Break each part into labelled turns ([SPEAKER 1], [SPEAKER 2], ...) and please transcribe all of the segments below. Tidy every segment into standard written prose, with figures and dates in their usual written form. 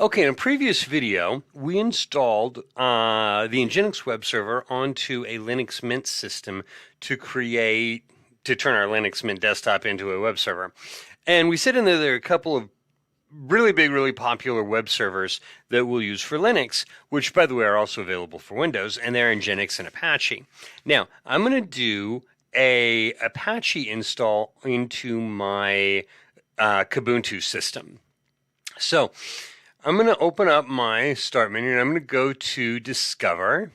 [SPEAKER 1] Okay, in a previous video, we installed the Nginx web server onto a Linux Mint system to turn our Linux Mint desktop into a web server. And we said in there are a couple of really big, really popular web servers that we'll use for Linux, which, by the way, are also available for Windows, and they're Nginx and Apache. Now, I'm going to do a Apache install into my Kubuntu system. So I'm going to open up my start menu and I'm going to go to Discover.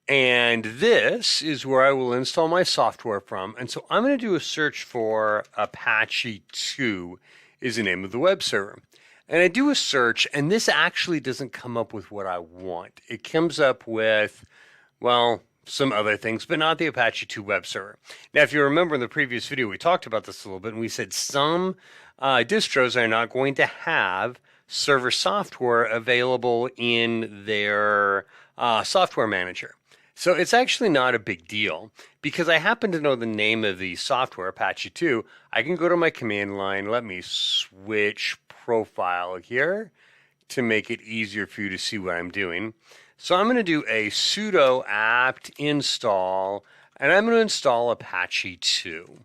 [SPEAKER 1] And this is where I will install my software from. And so I'm going to do a search for Apache2 is the name of the web server. And I do a search, and this actually doesn't come up with what I want. It comes up with, well, some other things, but not the Apache2 web server. Now, if you remember in the previous video, we talked about this a little bit, and we said some distros are not going to have server software available in their software manager. So it's actually not a big deal because I happen to know the name of the software, Apache2. I can go to my command line. Let me switch profile here to make it easier for you to see what I'm doing. So I'm going to do a sudo apt install, and I'm going to install Apache2.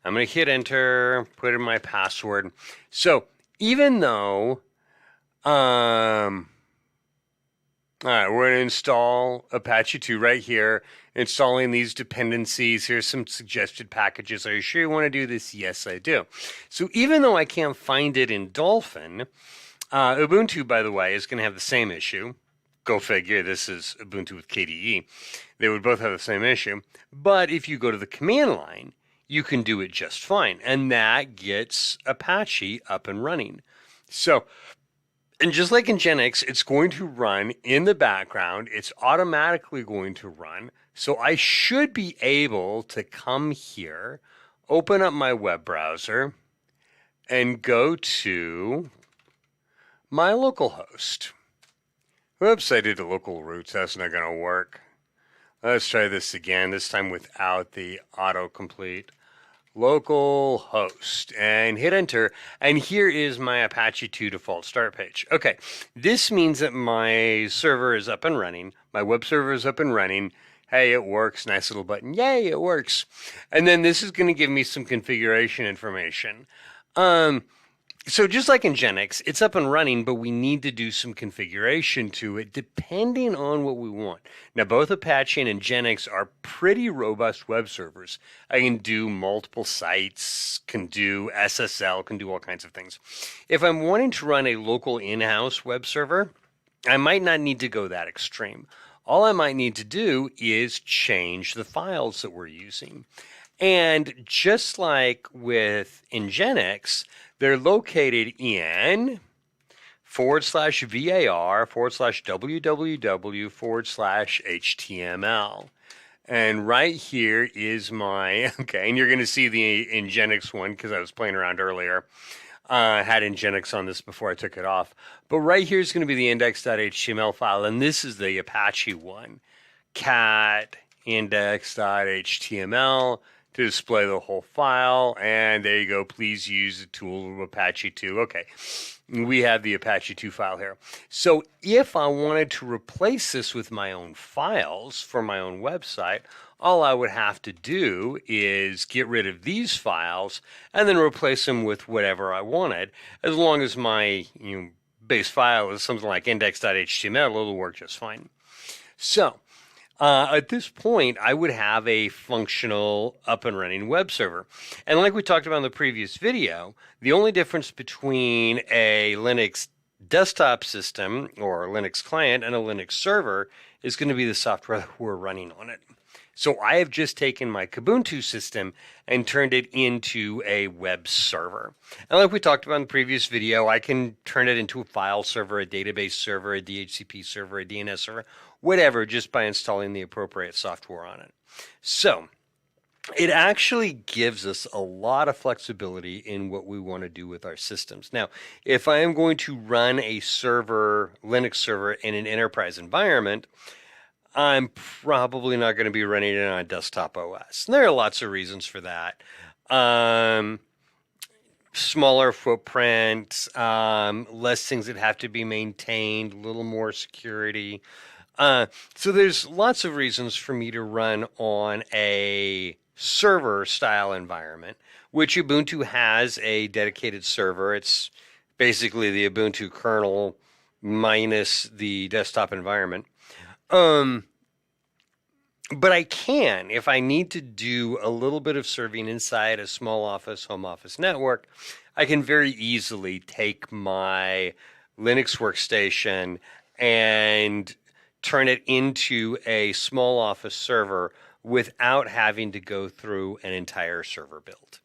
[SPEAKER 1] I'm going to hit enter, put in my password. So even though all right, we're going to install Apache2 right here, installing these dependencies. Here's some suggested packages. Are you sure you want to do this? Yes, I do. So even though I can't find it in Dolphin, Ubuntu, by the way, is going to have the same issue. Go figure, this is Ubuntu with KDE. They would both have the same issue. But if you go to the command line, you can do it just fine. And that gets Apache up and running. So, and just like in Nginx, it's going to run in the background. It's automatically going to run. So I should be able to come here, open up my web browser, and go to my localhost. Whoops, I did the local roots. That's not going to work. Let's try this again, this time without the autocomplete. Localhost and hit enter, and here is my Apache2 default start page. Okay, this means that my server is up and running. My web server is up and running. Hey, it works. Nice little button. Yay, it works. And then this is going to give me some configuration information. So just like in Nginx, it's up and running, but we need to do some configuration to it depending on what we want. Now, both Apache and Nginx are pretty robust web servers. I can do multiple sites, can do SSL, can do all kinds of things. If I'm wanting to run a local in-house web server, I might not need to go that extreme. All I might need to do is change the files that we're using. And just like with Nginx, they're located in /var/www/HTML. And right here is my, okay, and you're going to see the Nginx one because I was playing around earlier. I had Nginx on this before I took it off. But right here is going to be the index.html file, and this is the Apache one. Cat index.html to display the whole file, and there you go. Please use the tool of Apache2. Okay, we have the Apache2 file here. So if I wanted to replace this with my own files for my own website, all I would have to do is get rid of these files and then replace them with whatever I wanted. As long as my base file is something like index.html, it'll work just fine. So at this point, I would have a functional up and running web server. And like we talked about in the previous video, the only difference between a Linux desktop system or a Linux client and a Linux server is going to be the software that we're running on it. So I have just taken my Kubuntu system and turned it into a web server. And like we talked about in the previous video, I can turn it into a file server, a database server, a DHCP server, a DNS server, whatever, just by installing the appropriate software on it. So it actually gives us a lot of flexibility in what we want to do with our systems. Now, if I am going to run a server, Linux server in an enterprise environment, I'm probably not going to be running it on a desktop OS. And there are lots of reasons for that. smaller footprint, less things that have to be maintained, a little more security. So there's lots of reasons for me to run on a server style environment, which Ubuntu has a dedicated server. It's basically the Ubuntu kernel minus the desktop environment. But I can, if I need to do a little bit of serving inside a small office, home office network, I can very easily take my Linux workstation and turn it into a small office server without having to go through an entire server build.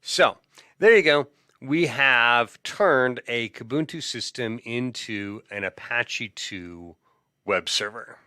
[SPEAKER 1] So there you go. We have turned a Kubuntu system into an Apache 2 web server.